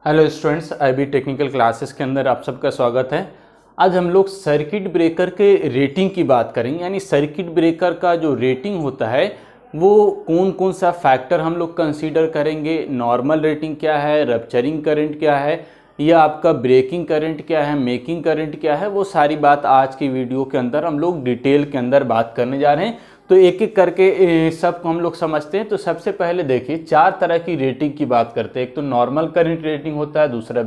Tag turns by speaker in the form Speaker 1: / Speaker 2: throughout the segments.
Speaker 1: Hello students, IB technical classes के अंदर आप सबका स्वागत है। आज हम लोग सर्किट ब्रेकर के रेटिंग की बात करेंगे। यानी सर्किट ब्रेकर का जो रेटिंग होता है वो कौन कौन सा फैक्टर हम लोग कंसीडर करेंगे। नॉर्मल रेटिंग क्या है, रप्चरिंग करंट क्या है, या आपका ब्रेकिंग करंट क्या है, मेकिंग करंट क्या है, वो सारी बात आज की वीडियो के अंदर हम लोग डिटेल के अंदर बात करने जा रहे हैं। तो एक एक करके सबको हम लोग समझते हैं। तो सबसे पहले देखिए, चार तरह की रेटिंग की बात करते हैं। एक तो नॉर्मल करंट रेटिंग होता है, दूसरा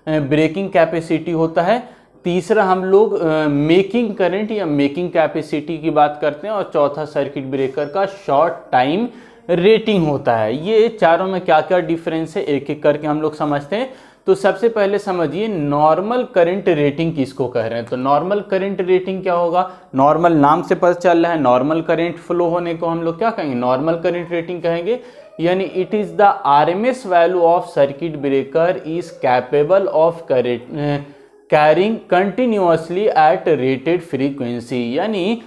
Speaker 1: ब्रेकिंग कैपेसिटी होता है, तीसरा हम लोग मेकिंग करंट या मेकिंग कैपेसिटी की बात करते हैं, और चौथा सर्किट ब्रेकर का शॉर्ट टाइम रेटिंग होता है। ये चारों में क्या क्या डिफरेंस है एक एक करके हम लोग समझते हैं। तो सबसे पहले समझिए नॉर्मल करंट रेटिंग किसको कह रहे हैं। तो नॉर्मल करंट रेटिंग क्या होगा, नॉर्मल नाम से पता चल रहा है, नॉर्मल करंट फ्लो होने को हम लोग क्या कहेंगे, नॉर्मल करंट रेटिंग कहेंगे। यानी it is the RMS value of circuit breaker is capable of carrying continuously at rated frequency. यानी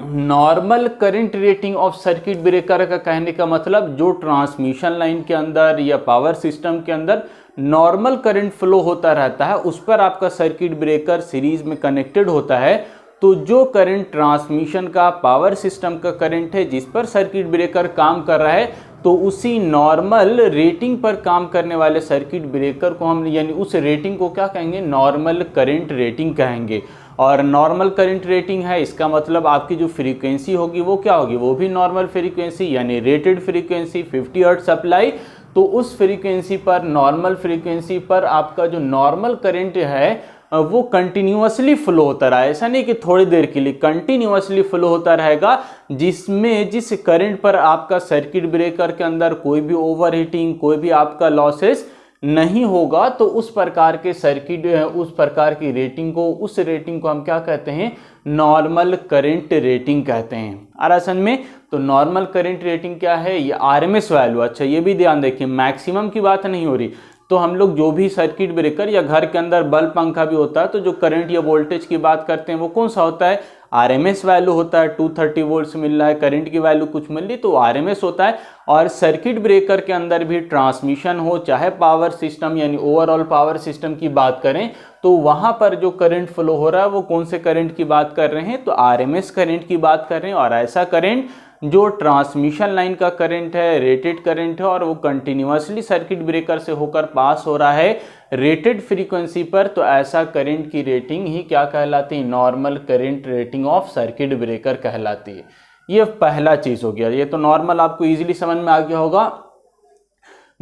Speaker 1: normal current rating of circuit breaker का कहने का मतलब जो ट्रांसमिशन लाइन के अंदर या पावर सिस्टम के अंदर नॉर्मल करंट फ्लो होता रहता है, उस पर आपका सर्किट ब्रेकर सीरीज में कनेक्टेड होता है। तो जो करंट ट्रांसमिशन का, पावर सिस्टम का करंट है जिस पर सर्किट ब्रेकर काम कर रहा है, तो उसी नॉर्मल रेटिंग पर काम करने वाले सर्किट ब्रेकर को हम, यानी उस रेटिंग को क्या कहेंगे, नॉर्मल करंट रेटिंग कहेंगे। और नॉर्मल करंट रेटिंग है, इसका मतलब आपकी जो फ्रीक्वेंसी होगी वो क्या होगी, वो भी नॉर्मल फ्रीक्वेंसी, यानी रेटेड फ्रीक्वेंसी 50 हर्ट्ज सप्लाई। तो उस फ्रीक्वेंसी पर, नॉर्मल फ्रीक्वेंसी पर आपका जो नॉर्मल करंट है वो कंटिन्यूअसली फ्लो होता रहा है। ऐसा नहीं कि थोड़ी देर के लिए, कंटिन्यूअसली फ्लो होता रहेगा, जिस करंट पर आपका सर्किट ब्रेकर के अंदर कोई भी ओवरहीटिंग, कोई भी आपका लॉसेस नहीं होगा। तो उस प्रकार के सर्किट, उस प्रकार की रेटिंग को, उस रेटिंग को हम क्या कहते हैं, नॉर्मल करंट रेटिंग कहते हैं। आरासन में तो नॉर्मल करंट रेटिंग क्या है, ये आरएमएस वैल्यू। अच्छा, ये भी ध्यान देखिए, मैक्सिमम की बात नहीं हो रही। तो हम लोग जो भी सर्किट ब्रेकर या घर के अंदर बल्ब पंखा भी होता है, तो जो करंट या वोल्टेज की बात करते हैं वो कौन सा होता है, आरएमएस वैल्यू होता है। 230 वोल्ट्स मिल रहा है, करंट की वैल्यू कुछ मिल रही, तो आरएमएस होता है। और सर्किट ब्रेकर के अंदर भी ट्रांसमिशन हो, चाहे पावर सिस्टम यानी ओवरऑल पावर सिस्टम की बात करें, तो वहां पर जो करंट फ्लो हो रहा है वो कौन से करंट की बात कर रहे हैं, तो आरएमएस करंट की बात कर रहे हैं। और ऐसा करंट जो ट्रांसमिशन लाइन का करंट है, रेटेड करंट है, और वो कंटिन्यूअसली सर्किट ब्रेकर से होकर पास हो रहा है रेटेड फ्रीक्वेंसी पर, तो ऐसा करंट की रेटिंग ही क्या कहलाती है, normal current rating of circuit breaker कहलाती है। ये पहला चीज हो गया, ये तो नॉर्मल आपको इजीली समझ में आ गया होगा।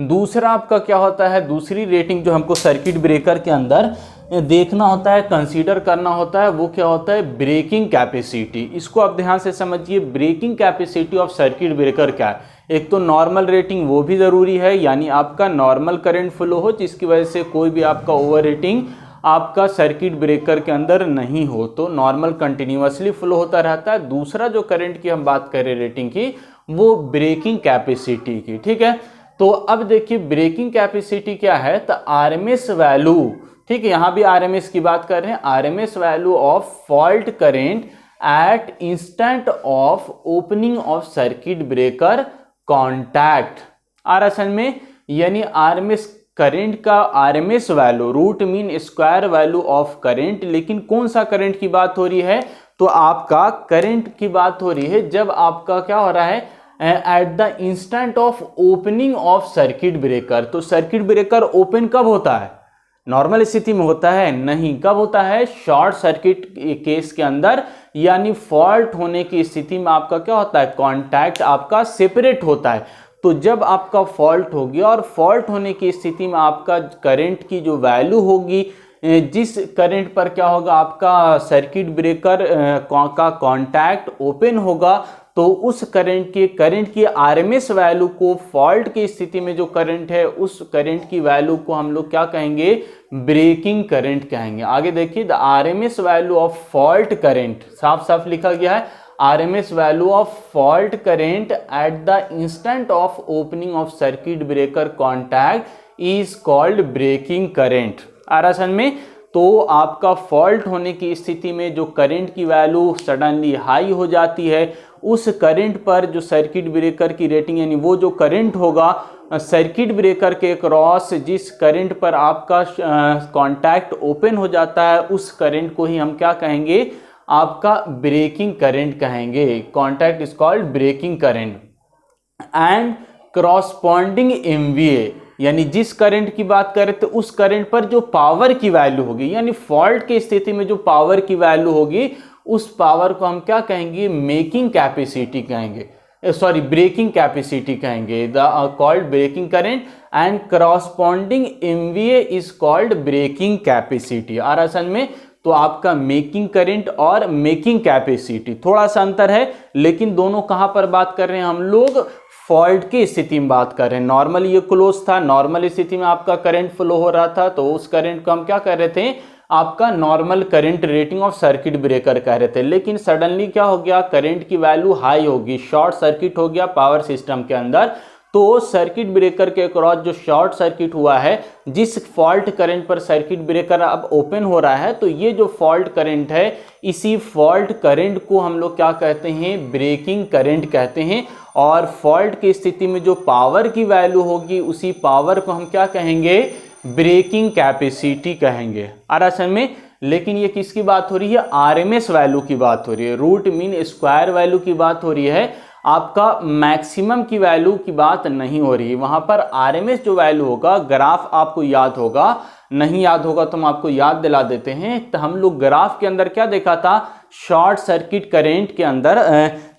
Speaker 1: दूसरा आपका क्या होता है, दूसरी रेटिंग जो हमको सर्किट ब्रेकर के अंदर देखना होता है, कंसीडर करना होता है, वो क्या होता है, ब्रेकिंग कैपेसिटी। इसको आप ध्यान से समझिए, breaking capacity of circuit breaker क्या है। एक तो नॉर्मल रेटिंग वो भी ज़रूरी है, यानी आपका नॉर्मल करंट फ्लो हो जिसकी वजह से कोई भी आपका ओवर हीटिंग आपका सर्किट ब्रेकर के अंदर नहीं हो, तो नॉर्मल कंटिन्यूअसली फ्लो होता रहता है। दूसरा जो करंट की हम बात करें रेटिंग की, वो ब्रेकिंग कैपेसिटी की, ठीक है। तो अब देखिए ब्रेकिंग कैपेसिटी क्या है, तो आरएमएस वैल्यू, ठीक है, यहां भी आरएमएस की बात कर रहे हैं, RMS value of fault current at instant of opening of circuit breaker contact. RSN में यानी आरएमएस करंट का RMS value, root mean square value of current. लेकिन कौन सा करंट की बात हो रही है, तो आपका करंट की बात हो रही है जब आपका क्या हो रहा है, eight the instant of opening of circuit breaker. तो सर्किट ब्रेकर ओपन कब होता है, नॉर्मल स्थिति में होता है नहीं, कब होता है, शॉर्ट सर्किट केस के अंदर, यानी फॉल्ट होने की स्थिति में आपका क्या होता है, कॉन्टैक्ट आपका सेपरेट होता है। तो जब आपका फॉल्ट हो गया और फॉल्ट होने की स्थिति में आपका करंट की जो वैल्यू होगी, जिस करंट पर क्या होगा, आपका सर्किट ब्रेकर का कॉन्टैक्ट ओपन होगा, तो उस करंट की आरएमएस वैल्यू को, फॉल्ट की स्थिति में जो करंट है उस करंट की वैल्यू को हम लोग क्या कहेंगे, ब्रेकिंग करंट कहेंगे। आगे देखिए, the RMS value of fault current, साफ साफ लिखा गया है, RMS value of fault current at the instant of opening of circuit breaker contact is called breaking current. आरासन में तो आपका फॉल्ट होने की स्थिति में जो करंट की वैल्यू सडनली हाई हो जाती है, उस करंट पर जो सर्किट ब्रेकर की रेटिंग यानी वो जो करंट होगा सर्किट ब्रेकर के क्रॉस जिस करंट पर आपका कॉन्टैक्ट ओपन हो जाता है, उस करंट को ही हम क्या कहेंगे, आपका ब्रेकिंग करंट कहेंगे। Contact is called breaking current. And corresponding MVA यानी जिस करंट की बात करें तो उस करंट पर जो पावर की वैल्यू होगी, यानी फॉल्ट की स्थिति में जो पावर की वैल्यू होगी, उस पावर को हम क्या कहेंगे, मेकिंग कैपेसिटी कहेंगे, सॉरी ब्रेकिंग कैपेसिटी कहेंगे। The called breaking current and corresponding MVA is called breaking capacity. आ रहा समझ में? तो आपका मेकिंग करंट और मेकिंग कैपेसिटी थोड़ा सा अंतर है, लेकिन दोनों कहां पर बात कर रहे हैं हम लोग, फॉल्ट की स्थिति में बात कर रहे हैं। नॉर्मल ये क्लोज था, नॉर्मल स्थिति में आपका करंट फ्लो हो रहा था, तो उस करंट को हम क्या कह रहे थे, आपका normal current rating of circuit breaker कह रहे थे। लेकिन सडनली क्या हो गया, करंट की वैल्यू हाई होगी, शॉर्ट सर्किट हो गया पावर सिस्टम के अंदर, तो सर्किट ब्रेकर के क्रॉस जो शॉर्ट सर्किट हुआ है, जिस फॉल्ट करंट पर सर्किट ब्रेकर अब ओपन हो रहा है, तो ये जो फॉल्ट करंट है, इसी फॉल्ट करंट को हम लोग क्या कहते हैं, ब्रेकिंग करंट कहते हैं। और फॉल्ट की स्थिति में जो पावर की वैल्यू होगी, उसी पावर को हम क्या कहेंगे, ब्रेकिंग कैपेसिटी कहेंगे। आ रहा समझ में? लेकिन ये किसकी बात हो रही है, आरएमएस वैल्यू की बात हो रही है, रूट मीन स्क्वायर वैल्यू की बात हो रही है, आपका मैक्सिमम की वैल्यू की बात नहीं हो रही है। वहां पर आरएमएस जो वैल्यू होगा, ग्राफ आपको याद होगा, नहीं याद होगा तो हम आपको याद दिला देते हैं। तो हम लोग ग्राफ के अंदर क्या देखा था, शॉर्ट सर्किट करंट के अंदर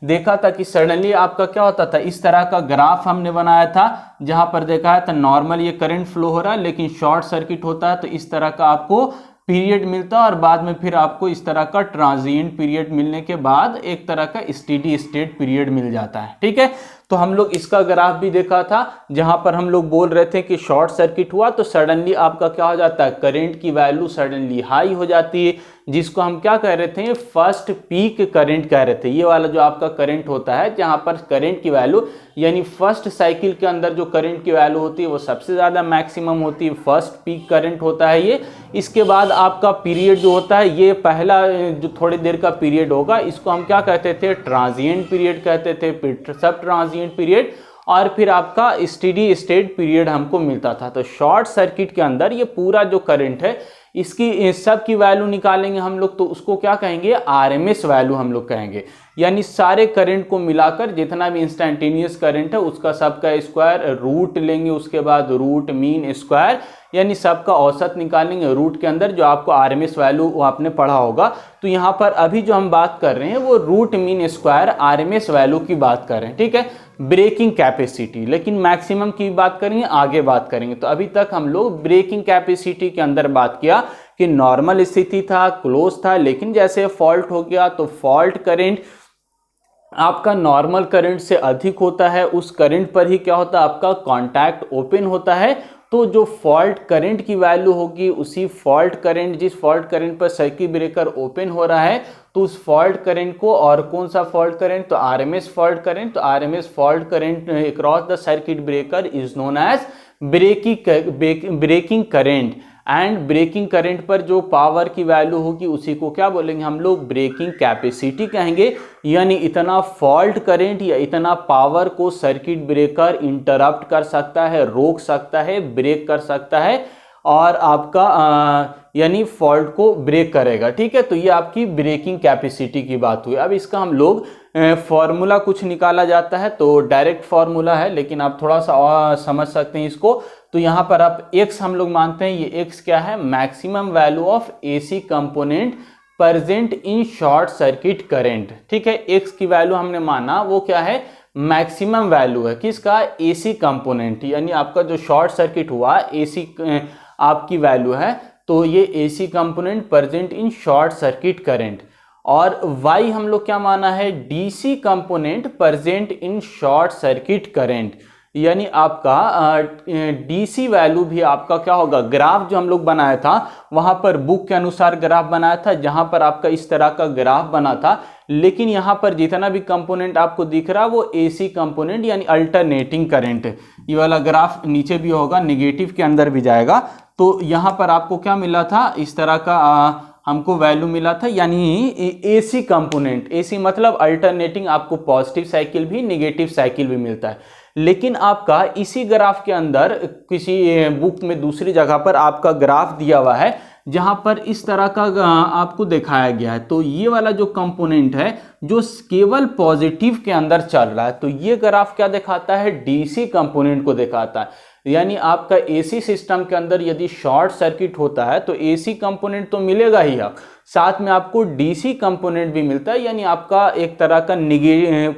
Speaker 1: देखा था कि सडनली आपका क्या होता था, इस तरह का ग्राफ हमने बनाया था, जहां पर देखा है तो नॉर्मल ये करंट फ्लो हो रहा है, लेकिन शॉर्ट सर्किट होता है तो इस तरह का आपको पीरियड मिलता है, और बाद में फिर आपको इस तरह का ट्रांजिएंट पीरियड मिलने के बाद एक तरह का स्टेडी स्टेट पीरियड मिल जाता है। ठीक है, तो हम लोग इसका ग्राफ भी देखा था, जहां पर हम लोग बोल रहे थे कि शॉर्ट सर्किट हुआ तो सडनली आपका क्या हो जाता है, करंट की वैल्यू सडनली हाई हो जाती है, जिसको हम क्या कह रहे थे, फर्स्ट पीक करंट कह रहे थे। ये वाला जो आपका करंट होता है, जहां पर करंट की वैल्यू यानी फर्स्ट साइकिल के अंदर जो करंट की वैल्यू होती है वो सबसे ज्यादा मैक्सिमम होती है, फर्स्ट पीक करंट होता है ये। इसके बाद आपका पीरियड जो होता है, ये पहला जो थोड़ी देर का पीरियड होगा, इसको हम क्या कहते थे, ट्रांजिएंट पीरियड कहते थे, फिर सब ट्रांजिएंट पीरियड, और फिर आपका स्टेडी स्टेट पीरियड हमको मिलता था। तो शॉर्ट सर्किट के अंदर ये पूरा जो करंट है, इसकी सब की वैल्यू निकालेंगे हम लोग, तो उसको क्या कहेंगे, आरएमएस वैल्यू हम लोग कहेंगे। यानी सारे करंट को मिलाकर जितना भी इंस्टेंटेनियस करंट है उसका सबका स्क्वायर रूट लेंगे, उसके बाद रूट मीन स्क्वायर, यानी सबका औसत निकालेंगे रूट के अंदर, जो आपको आरएमएस वैल्यू वो आपने पढ़ा होगा। तो यहाँ पर अभी जो हम बात कर रहे हैं वो root mean square RMS value की बात कर रहे हैं। ठीक है, ब्रेकिंग कैपेसिटी, लेकिन मैक्सिमम की बात करेंगे, आगे बात करेंगे। तो अभी तक हम लोग ब्रेकिंग कैपेसिटी के अंदर बात किया कि नॉर्मल स्थिति था, क्लोज था, लेकिन जैसे फॉल्ट हो गया तो फॉल्ट करंट आपका नॉर्मल करंट से अधिक होता है, उस करंट पर ही क्या होता है, आपका कॉन्टैक्ट ओपन होता है। तो जो फॉल्ट करंट की वैल्यू होगी, उसी फॉल्ट करंट, जिस फॉल्ट करंट पर सर्किट ब्रेकर ओपन हो रहा है, तो उस फॉल्ट करंट को, और कौन सा फॉल्ट करंट, तो आरएमएस फॉल्ट करंट, तो RMS fault current across the circuit breaker is known as breaking current. And breaking current पर जो पावर की वैल्यू होगी उसी को क्या बोलेंगे हम लोग, ब्रेकिंग कैपेसिटी कहेंगे। यानी इतना फॉल्ट करंट या इतना पावर को सर्किट ब्रेकर इंटरप्ट कर सकता है, रोक सकता है, ब्रेक कर सकता है, और आपका यानी फॉल्ट को ब्रेक करेगा। ठीक है, तो ये आपकी ब्रेकिंग कैपेसिटी की बात हुई। अब इसका हम लोग फॉर्मूला कुछ निकाला जाता है, तो डायरेक्ट फॉर्मूला है, लेकिन आप थोड़ा सा और समझ सकते हैं इसको। तो यहाँ पर आप x हम लोग मानते हैं, ये x क्या है, maximum value of AC component present in short circuit current. ठीक है, x की वैल्यू हमने माना वो क्या है, मैक्सिमम वैल्यू है किसका, AC कंपोनेंट, यानी आपका जो शॉर्ट सर्किट हुआ AC आपकी वैल्यू है, तो ये AC component present in short circuit current. और y हम लोग क्या माना है, DC component present in short circuit current. यानी आपका DC वैल्यू भी आपका क्या होगा, ग्राफ जो हम लोग बनाया था वहां पर बुक के अनुसार ग्राफ बनाया था, जहां पर आपका इस तरह का ग्राफ बना था, लेकिन यहां पर जितना भी कंपोनेंट आपको दिख रहा है वो AC कंपोनेंट यानी अल्टरनेटिंग करंट। ये वाला ग्राफ नीचे भी होगा, नेगेटिव के अंदर भी जाएगा। तो यहां पर आपको क्या मिला था, इस तरह का हमको वैल्यू मिला था, यानी एसी कंपोनेंट, एसी मतलब अल्टरनेटिंग, आपको पॉजिटिव साइकिल भी नेगेटिव साइकिल भी मिलता है। लेकिन आपका इसी ग्राफ के अंदर किसी बुक में दूसरी जगह पर आपका ग्राफ दिया हुआ है जहां पर इस तरह का आपको दिखाया गया है। तो ये वाला जो कंपोनेंट है जो केवल पॉजिटिव के अंदर चल रहा है, तो ये ग्राफ क्या दिखाता है, डीसी कंपोनेंट को दिखाता है। यानी आपका एसी सिस्टम के अंदर यदि शॉर्ट सर्किट होता है तो एसी कंपोनेंट तो मिलेगा ही, आप साथ में आपको डीसी कंपोनेंट भी मिलता है, यानी आपका एक तरह का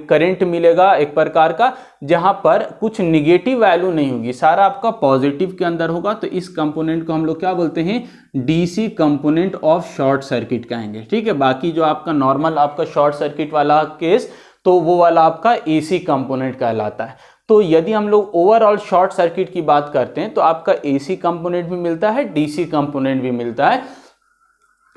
Speaker 1: करंट मिलेगा एक प्रकार का, जहां पर कुछ निगेटिव वैल्यू नहीं होगी, सारा आपका पॉजिटिव के अंदर होगा। तो इस कंपोनेंट को हम लोग क्या बोलते हैं, DC component of short circuit कहेंगे। ठीक है, बाकी जो आपका नॉर्मल आपका शॉर्ट सर्किट वाला केस, तो वो वाला आपका एसी कंपोनेंट कहलाता है। तो यदि हम लोग ओवरऑल शॉर्ट सर्किट की बात करते हैं तो आपका एसी कंपोनेंट भी मिलता है, डीसी कंपोनेंट भी मिलता है।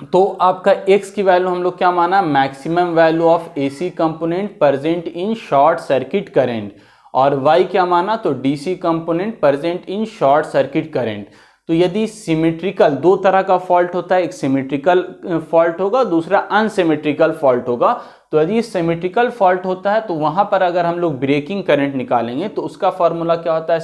Speaker 1: तो आपका x की वैल्यू हम लोग क्या माना, maximum value of AC component present in short circuit current, और y क्या माना, तो DC component present in short circuit current. तो यदि सिमेट्रिकल, दो तरह का फॉल्ट होता है, एक सिमेट्रिकल फॉल्ट होगा, दूसरा अनसिमेट्रिकल फॉल्ट होगा। तो यदि सिमेट्रिकल फॉल्ट होता है तो वहां पर अगर हम लोग ब्रेकिंग करंट निकालेंगे तो उसका फॉर्मूला क्या होता है,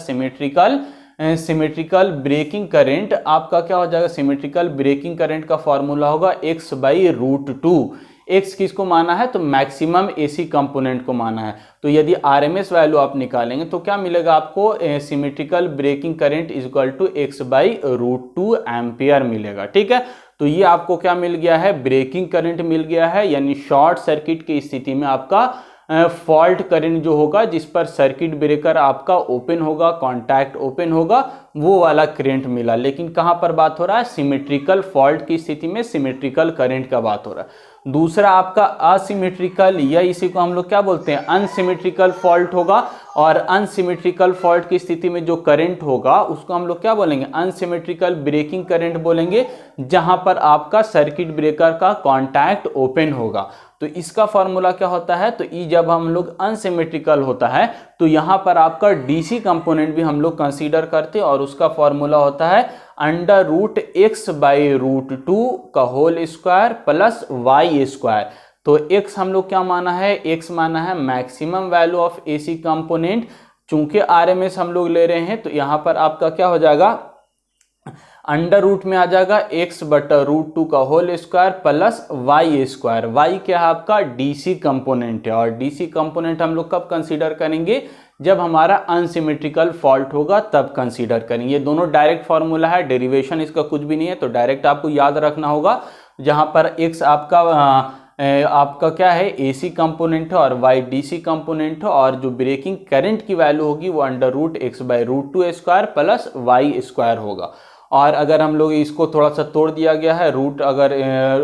Speaker 1: सिमेट्रिकल ब्रेकिंग करंट आपका क्या हो जाएगा, सिमेट्रिकल ब्रेकिंग करंट का फॉर्मूला होगा x/√2। x किसको माना है, तो मैक्सिमम एसी कंपोनेंट को माना है। तो यदि आरएमएस वैल्यू आप निकालेंगे तो क्या मिलेगा आपको, symmetrical breaking current equal to x/√2 ampere मिलेगा। ठीक है, तो ये आपको क्या मिल गया है, ब्रेकिंग करंट मिल गया है, यानी शॉर्ट सर्किट की स्थिति में आपका फॉल्ट करंट जो होगा, जिस पर सर्किट ब्रेकर आपका ओपन होगा, कॉन्टैक्ट ओपन होगा, वो वाला करंट मिला। लेकिन कहां पर बात हो रहा है, सिमेट्रिकल फॉल्ट की स्थिति में सिमेट्रिकल करंट का बात हो रहा है। दूसरा आपका असिमेट्रिकल, या इसी को हम लोग क्या बोलते हैं, अनसिमेट्रिकल फॉल्ट होगा, और अनसिमेट्रिकल फॉल्ट की स्थिति में जो करंट होगा उसको हम लोग क्या बोलेंगे, अनसिमेट्रिकल ब्रेकिंग करंट बोलेंगे, जहां पर आपका सर्किट ब्रेकर का कॉन्टैक्ट ओपन होगा। तो इसका फॉर्मूला क्या होता है, तो ई जब हम लोग अनसिमेट्रिकल होता है तो यहां पर आपका डीसी कंपोनेंट भी हम लोग कंसीडर करते हैं, और उसका फॉर्मूला होता है √x/√2 का whole square plus y square. तो x हम लोग क्या माना है, x माना है maximum value of AC component, चूंकि आरएमएस हम लोग ले रहे हैं तो यहां पर आपका क्या हो जाएगा, अंडर रूट में आ जाएगा x/√2 का whole square plus y square. y क्या है आपका, डीसी कंपोनेंट है, और डीसी कंपोनेंट हम लोग कब कंसीडर करेंगे, जब हमारा अनसिमेट्रिकल फॉल्ट होगा तब कंसीडर करेंगे। ये दोनों डायरेक्ट फॉर्मूला है, डेरिवेशन इसका कुछ भी नहीं है, तो डायरेक्ट आपको याद रखना होगा। जहां पर x आपका क्या है, एसी कंपोनेंट है, और y डीसी कंपोनेंट है, और जो ब्रेकिंग करंट की वैल्यू होगी वो √x/√2 square plus y square होगा। और अगर हम लोग इसको थोड़ा सा तोड़ दिया गया है, अगर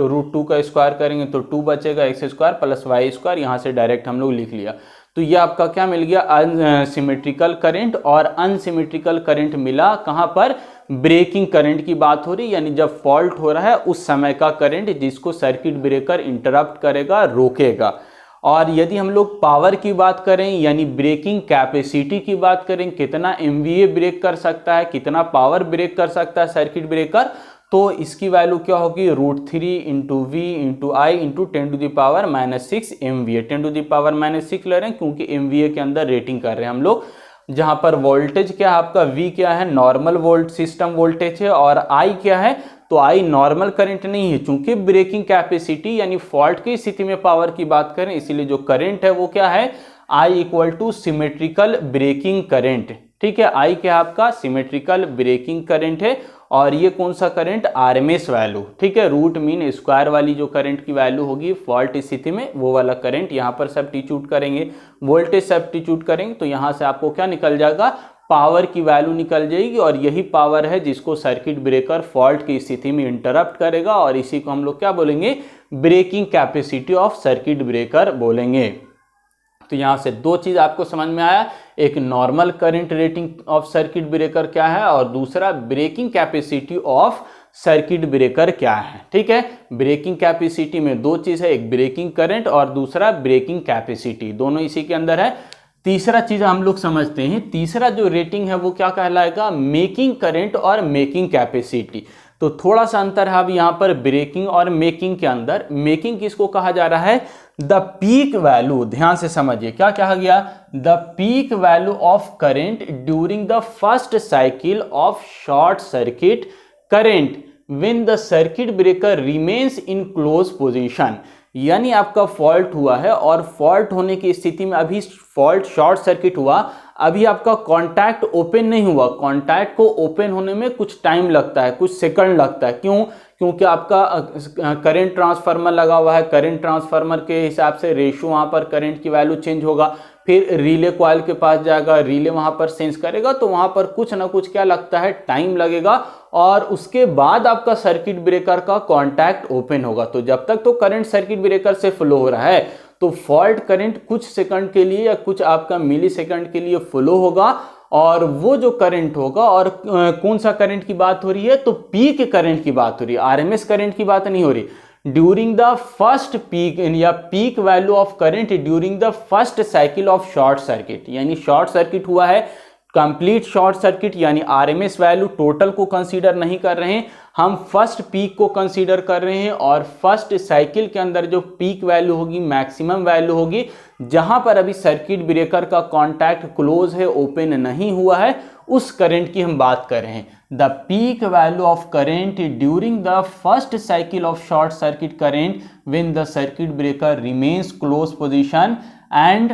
Speaker 1: √2 का स्क्वायर करेंगे तो 2 बचेगा, x square plus y square, यहाँ से डायरेक्ट हम लोग लिख लिया। तो ये आपका क्या मिल गया, अनसिमेट्रिकल करंट, और अनसिमेट्रिकल करंट मिला कहाँ पर, ब्रेकिंग करंट की बात हो रही, यानी जब फॉल्ट हो रहा है उस समय का करंट जिसको सर्किट ब्रेकर इंटरप्ट करेगा, रोकेगा। और यदि हम लोग पावर की बात करें, यानी ब्रेकिंग कैपेसिटी की बात करें, कितना MVA ब्रेक कर सकता है, कितना पावर ब्रेक कर सकता है सर्किट ब्रेकर, तो इसकी वैल्यू क्या होगी, √3 × V × I × 10⁻⁻6 MVA। 10⁻⁻6 ले रहे हैं क्योंकि MVA के अंदर रेटिंग कर रहे हैं हम लोग। जहां पर वोल्टेज क्या है आपका, V क्या है, नॉर्मल वोल्ट सिस्टम वोल्टेज है, और I क्या है, तो I नॉर्मल करंट नहीं है, चूंकि ब्रेकिंग कैपेसिटी यानी फॉल्ट की स्थिति में पावर की बात करें, इसीलिए जो करंट है वो क्या है, I = सिमेट्रिकल ब्रेकिंग करंट। ठीक है, I क्या आपका सिमेट्रिकल ब्रेकिंग करंट है, और ये कौन सा करंट, आरएमएस वैल्यू। ठीक है, रूट मीन स्क्वायर वाली जो करंट की वैल्यू होगी फॉल्ट स्थिति में, वो वाला करंट यहाँ पर सब्स्टिट्यूट करेंगे, वोल्टेज सब्स्टिट्यूट करेंगे, तो यहाँ से आपको क्या निकल जाएगा, पावर की वैल्यू निकल जाएगी, और यही पावर है जिसको सर्किट ब्रेकर फॉल्ट की स्थिति में इंटरप्ट करेगा, और इसी को हम लोग क्या बोलेंगे, breaking capacity of circuit breaker बोलेंगे। तो यहां से दो चीज आपको समझ में आया, एक normal current rating of circuit breaker क्या है, और दूसरा breaking capacity of circuit breaker क्या है। ठीक है, ब्रेकिंग कैपेसिटी में दो चीज है, एक ब्रेकिंग करंट और दूसरा ब्रेकिंग कैपेसिटी, दोनों इसी के अंदर है। तीसरा चीज हम लोग समझते हैं, तीसरा जो रेटिंग है वो क्या कहलाएगा, मेकिंग करंट और मेकिंग कैपेसिटी। तो थोड़ा सा अंतर है अब यहाँ पर ब्रेकिंग और मेकिंग के अंदर। मेकिंग किसको कहा जा रहा है? द पीक वैल्यू, ध्यान से समझिए क्या कहा गया, the peak value of current during the first cycle of short circuit current when the circuit breaker remains in close position. यानी आपका फॉल्ट हुआ है और फॉल्ट होने की स्थिति में अभी फॉल्ट शॉर्ट सर्किट हुआ, अभी आपका कॉन्टैक्ट ओपन नहीं हुआ। कॉन्टैक्ट को ओपन होने में कुछ टाइम लगता है, कुछ सेकंड लगता है। क्यों? क्योंकि आपका करंट ट्रांसफार्मर लगा हुआ है, करंट ट्रांसफार्मर के हिसाब से रेशियो वहाँ पर करंट की वैल्यू चेंज होगा, फिर रिले कॉइल के पास जाएगा, रिले वहाँ पर सेंस करेगा, तो वहाँ पर कुछ ना कुछ क्या लगता है, टाइम लगेगा, और उसके बाद आपका सर्किट ब्रेकर का कॉन्टैक्ट ओपन होगा। तो जब तक तो करंट सर्किट ब्रेकर से फ्लो हो रहा है तो फॉल्ट करंट कुछ सेकंड के लिए या कुछ आपका मिली सेकंड के लिए फ्लो होगा, और वो जो करंट होगा, और कौन सा करंट की बात हो रही है, तो पीक करंट की बात हो रही है, आरएमएस करंट की बात नहीं हो रही। ड्यूरिंग द फर्स्ट पीक या peak value of current during the first cycle of short circuit, यानी शॉर्ट सर्किट हुआ है, कंप्लीट शॉर्ट सर्किट, यानी आरएमएस वैल्यू टोटल को कंसीडर नहीं कर रहे हैं, हम फर्स्ट पीक को कंसीडर कर रहे हैं, और फर्स्ट साइकिल के अंदर जो पीक वैल्यू होगी, मैक्सिमम वैल्यू होगी, जहां पर अभी सर्किट ब्रेकर का कॉन्टैक्ट क्लोज है, ओपन नहीं हुआ है, उस करंट की हम बात कर रहे हैं। The peak value of current during the first cycle of short circuit current when the circuit breaker remains close position and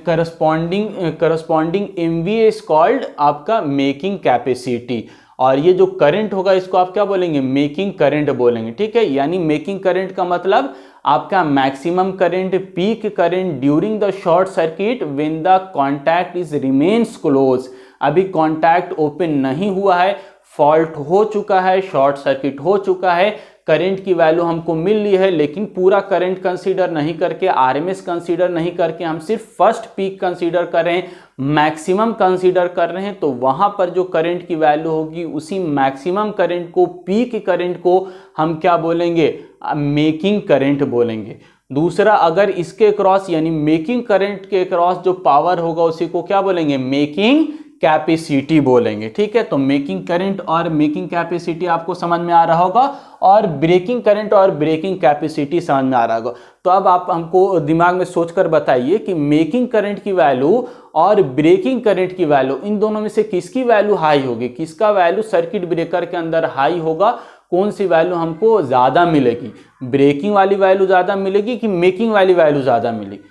Speaker 1: corresponding MVA is called आपका मेकिंग कैपेसिटी। और ये जो करंट होगा इसको आप क्या बोलेंगे, मेकिंग करंट बोलेंगे, ठीक है। यानी मेकिंग करंट का मतलब आपका maximum current, peak current during the short circuit when the contact is remains close. अभी कॉन्टैक्ट ओपन नहीं हुआ है, फॉल्ट हो चुका है, शॉर्ट सर्किट हो चुका है, करंट की वैल्यू हमको मिल ली है, लेकिन पूरा करंट कंसीडर नहीं करके, आरएमएस कंसीडर नहीं करके, हम सिर्फ फर्स्ट पीक कंसीडर कर रहे हैं, मैक्सिमम कंसीडर कर रहे हैं, तो वहां पर जो करंट की वैल्यू होगी उसी मैक्सिमम करंट को, पीक करंट को हम क्या बोलेंगे, मेकिंग करंट बोलेंगे। दूसरा, अगर इसके क्रॉस यानी मेकिंग करंट के क्रॉस जो पावर होगा उसी को क्या बोलेंगे, मेकिंग कैपेसिटी बोलेंगे, ठीक है। तो मेकिंग करंट और मेकिंग कैपेसिटी आपको समझ में आ रहा होगा, और ब्रेकिंग करंट और ब्रेकिंग कैपेसिटी समझ में आ रहा होगा। तो अब आप हमको दिमाग में सोचकर बताइए कि मेकिंग करंट की वैल्यू और ब्रेकिंग करंट की वैल्यू, इन दोनों में से किसकी वैल्यू हाई होगी, किसका वैल्यू सर्किट ब्रेकर के अंदर हाई होगा, कौन सी वैल्यू हमको ज्यादा मिलेगी, ब्रेकिंग वाली वैल्यू ज्यादा मिलेगी कि मेकिंग वाली वैल्यू ज्यादा मिलेगी?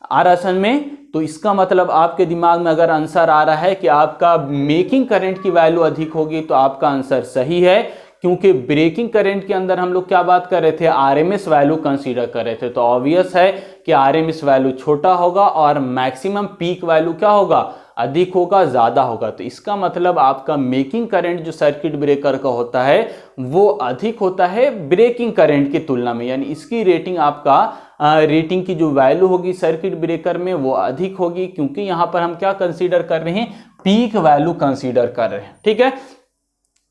Speaker 1: आ रहा समझ में? तो इसका मतलब आपके दिमाग में अगर आंसर आ रहा है कि आपका मेकिंग करंट की वैल्यू अधिक होगी, तो आपका आंसर सही है, क्योंकि ब्रेकिंग करंट के अंदर हम लोग क्या बात कर रहे थे, आरएमएस वैल्यू कंसीडर कर रहे थे। तो ऑब्वियस है कि आरएमएस वैल्यू छोटा होगा और मैक्सिमम पीक वैल्यू क्या होगा, अधिक होगा, ज्यादा होगा। तो इसका मतलब आपका मेकिंग करंट जो सर्किट ब्रेकर का होता है वो अधिक होता है ब्रेकिंग करंट की तुलना में, यानी इसकी रेटिंग, आपका रेटिंग की जो वैल्यू होगी सर्किट ब्रेकर में वो अधिक होगी, क्योंकि यहां पर हम क्या कंसीडर कर रहे हैं, पीक वैल्यू कंसीडर कर रहे हैं, ठीक है।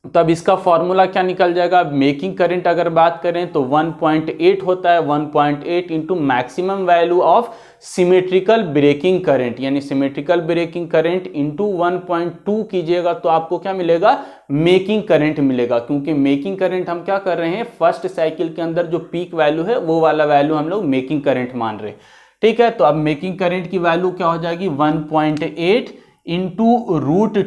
Speaker 1: तब इसका फॉर्मूला क्या निकल जाएगा, मेकिंग करंट अगर बात करें तो 1.8 होता है, 1.8 into maximum value of symmetrical breaking current, यानी सिमेट्रिकल ब्रेकिंग करंट इंटू 1.2 कीजिएगा तो आपको क्या मिलेगा, मेकिंग करंट मिलेगा। क्योंकि मेकिंग करंट हम क्या कर रहे हैं, फर्स्ट साइकिल के अंदर जो पीक वैल्यू है वो वाला वैल्यू हम लोग मेकिंग करंट मान रहे हैं, ठीक है। तो अब मेकिंग करंट की वैल्यू क्या हो जाएगी, 1.8 इंटू रूट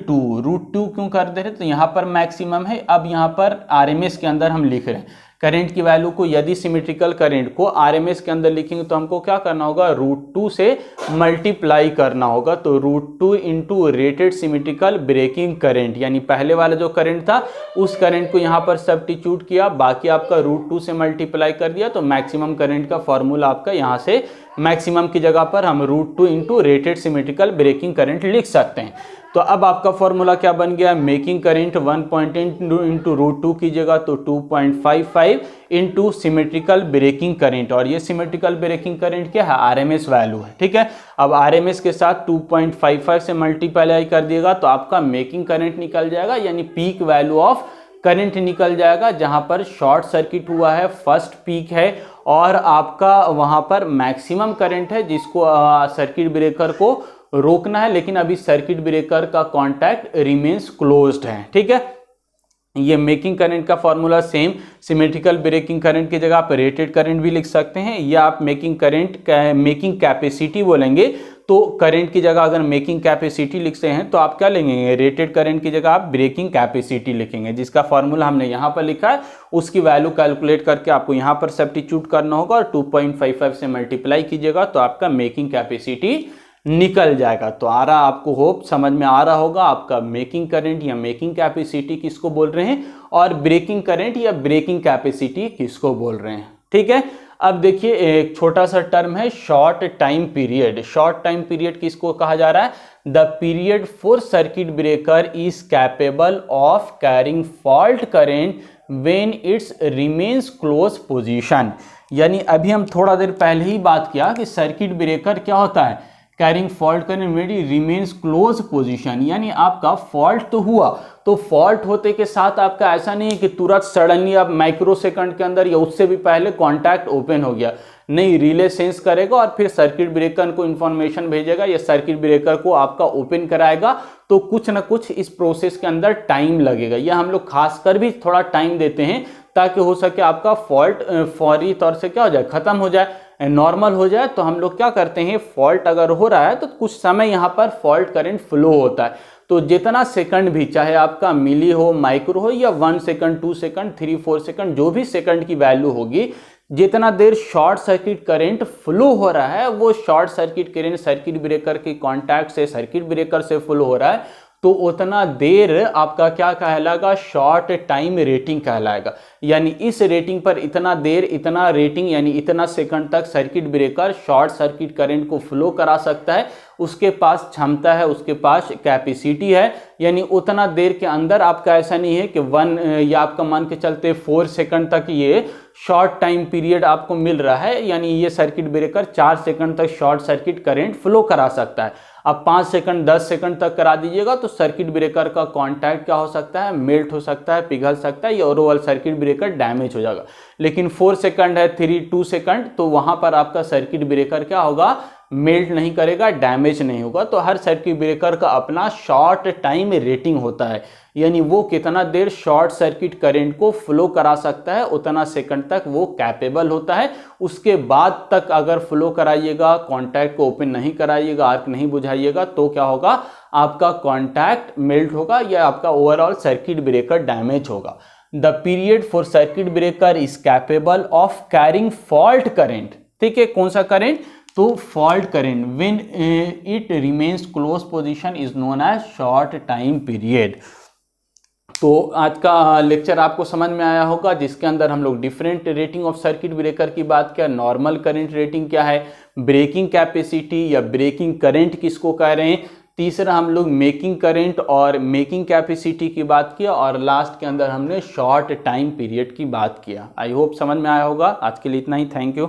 Speaker 1: टू क्यों कर दे रहे, तो यहाँ पर मैक्सिमम है, अब यहाँ पर आरएमएस के अंदर हम लिख रहे हैं करंट की वैल्यू को। यदि सिमेट्रिकल करंट को आरएमएस के अंदर लिखेंगे तो हमको क्या करना होगा, √2 से मल्टीप्लाई करना होगा। तो √2 into rated symmetrical breaking current, यानी पहले वाला जो करंट था उस करंट को यहाँ पर सब्स्टिट्यूट किया, बाकी आपका √2 से मल्टीप्लाई कर दिया, तो मैक्सिमम करंट का फॉर्मूला आपका यहाँ से मैक्सिमम की जगह पर हम √2 into rated symmetrical breaking current लिख सकते हैं। तो अब आपका फॉर्मूला क्या बन गया, मेकिंग करंट 1.8 इंटू √2 कीजिएगा तो 2.55 इंटू सिमेट्रिकल ब्रेकिंग करंट, और ये सिमेट्रिकल ब्रेकिंग करंट क्या है, आरएमएस वैल्यू है, ठीक है। अब आरएमएस के साथ 2.55 से मल्टीप्लाई कर दिएगा तो आपका मेकिंग करंट निकल जाएगा, यानी पीक वैल्यू ऑफ करंट निकल जाएगा, जहां पर शॉर्ट सर्किट हुआ है, फर्स्ट पीक है, और आपका वहां पर मैक्सिमम करंट है जिसको सर्किट ब्रेकर को रोकना है, लेकिन अभी सर्किट ब्रेकर का कॉन्टैक्ट रिमेन्स क्लोज्ड है, ठीक है। ये मेकिंग करंट का formula same, symmetrical breaking current की जगह आप रेटेड करंट भी लिख सकते हैं, या आप मेकिंग करंट मेकिंग कैपेसिटी बोलेंगे तो करंट की जगह अगर मेकिंग कैपेसिटी लिखते हैं तो आप क्या लेंगे, रेटेड करंट की जगह आप ब्रेकिंग कैपेसिटी लिखेंगे, जिसका फॉर्मूला हमने यहाँ पर लिखा है। उसकी वैल्यू कैलकुलेट करके आपको यहाँ पर सब्स्टिट्यूट करना होगा और 2.55 से मल्टीप्लाई कीजिएगा तो आपका मेकिंग कैपेसिटी निकल जाएगा। तो आ रहा, आपको होप समझ में आ रहा होगा आपका मेकिंग करंट या मेकिंग कैपेसिटी किसको बोल रहे हैं और ब्रेकिंग करंट या ब्रेकिंग कैपेसिटी किसको बोल रहे हैं। ठीक है, अब देखिए एक छोटा सा टर्म है short time period. Short time period किसको कहा जा रहा है, the period for circuit breaker is capable of carrying fault current when it's remains close position. यानी अभी हम थोड़ा देर पहले ही बात किया कि सर्किट ब्रेकर क्या होता है, carrying fault current when it remains close position, यानी आपका फॉल्ट तो हुआ, तो फॉल्ट होते के साथ आपका ऐसा नहीं है कि तुरंत सडनली आप माइक्रो सेकंड के अंदर या उससे भी पहले कॉन्टैक्ट ओपन हो गया, नहीं, रिले सेंस करेगा और फिर सर्किट ब्रेकर को इंफॉर्मेशन भेजेगा या सर्किट ब्रेकर को आपका ओपन कराएगा। तो कुछ ना कुछ इस प्रोसेस के अंदर टाइम लगेगा, या हम लोग खासकर भी थोड़ा टाइम देते हैं ताकि हो सके आपका फॉल्ट फौरी तौर से क्या हो जाए, खत्म हो जाए, नॉर्मल हो जाए। तो हम लोग क्या करते हैं, फॉल्ट अगर हो रहा है तो कुछ समय यहाँ पर फॉल्ट करंट फ्लो होता है, तो जितना सेकंड भी, चाहे आपका मिली हो, माइक्रो हो, या 1 सेकंड, 2 सेकंड, 3, 4 सेकंड, जो भी सेकंड की वैल्यू होगी, जितना देर शॉर्ट सर्किट करंट फ्लो हो रहा है वो short circuit current circuit breaker के कांटेक्ट से सर्किट ब्रेकर से फ्लो हो रहा है, तो उतना देर आपका क्या कहलाएगा, शॉर्ट टाइम रेटिंग कहलाएगा। यानी इस रेटिंग पर इतना देर, इतना रेटिंग यानी इतना सेकंड तक circuit breaker short circuit current को फ्लो करा सकता है, उसके पास क्षमता है, उसके पास कैपेसिटी है। यानी उतना देर के अंदर आपका ऐसा नहीं है कि 1 या आपका मान के चलते 4 सेकंड तक ये शॉर्ट टाइम पीरियड आपको मिल रहा है, यानी ये सर्किट ब्रेकर 4 सेकंड तक शॉर्ट सर्किट करंट फ्लो करा सकता है। अब 5 सेकंड 10 सेकंड तक करा दीजिएगा तो सर्किट ब्रेकर का कांटेक्ट क्या हो सकता है, मेल्ट हो सकता है, पिघल सकता है, या ओवरऑल सर्किट ब्रेकर डैमेज हो जाएगा। लेकिन 4 सेकंड है, 2 सेकंड, तो वहां पर आपका सर्किट ब्रेकर क्या होगा, मेल्ट नहीं करेगा, डैमेज नहीं होगा। तो हर सर्किट ब्रेकर का अपना शॉर्ट टाइम रेटिंग होता है, यानी वो कितना देर शॉर्ट सर्किट करंट को फ्लो करा सकता है उतना सेकंड तक वो कैपेबल होता है। उसके बाद तक अगर फ्लो कराइएगा, कॉन्टैक्ट को ओपन नहीं कराइएगा, आर्क नहीं बुझाइएगा, तो क्या होगा, आपका कॉन्टैक्ट मेल्ट होगा या आपका ओवरऑल सर्किट ब्रेकर डैमेज होगा। The period for circuit breaker is capable of carrying fault current. ठीक है, कौन सा करेंट, तो fault current when it remains close position is known as short time period. तो आज का लेक्चर आपको समझ में आया होगा, जिसके अंदर हम लोग different rating of circuit breaker की बात किया, नॉर्मल करंट रेटिंग क्या है, ब्रेकिंग कैपेसिटी या ब्रेकिंग करंट किसको कह रहे हैं, तीसरा हम लोग मेकिंग करंट और मेकिंग कैपेसिटी की बात किया, और लास्ट के अंदर हमने शॉर्ट टाइम पीरियड की बात किया। आई होप समझ में आया होगा। आज के लिए इतना ही, थैंक यू।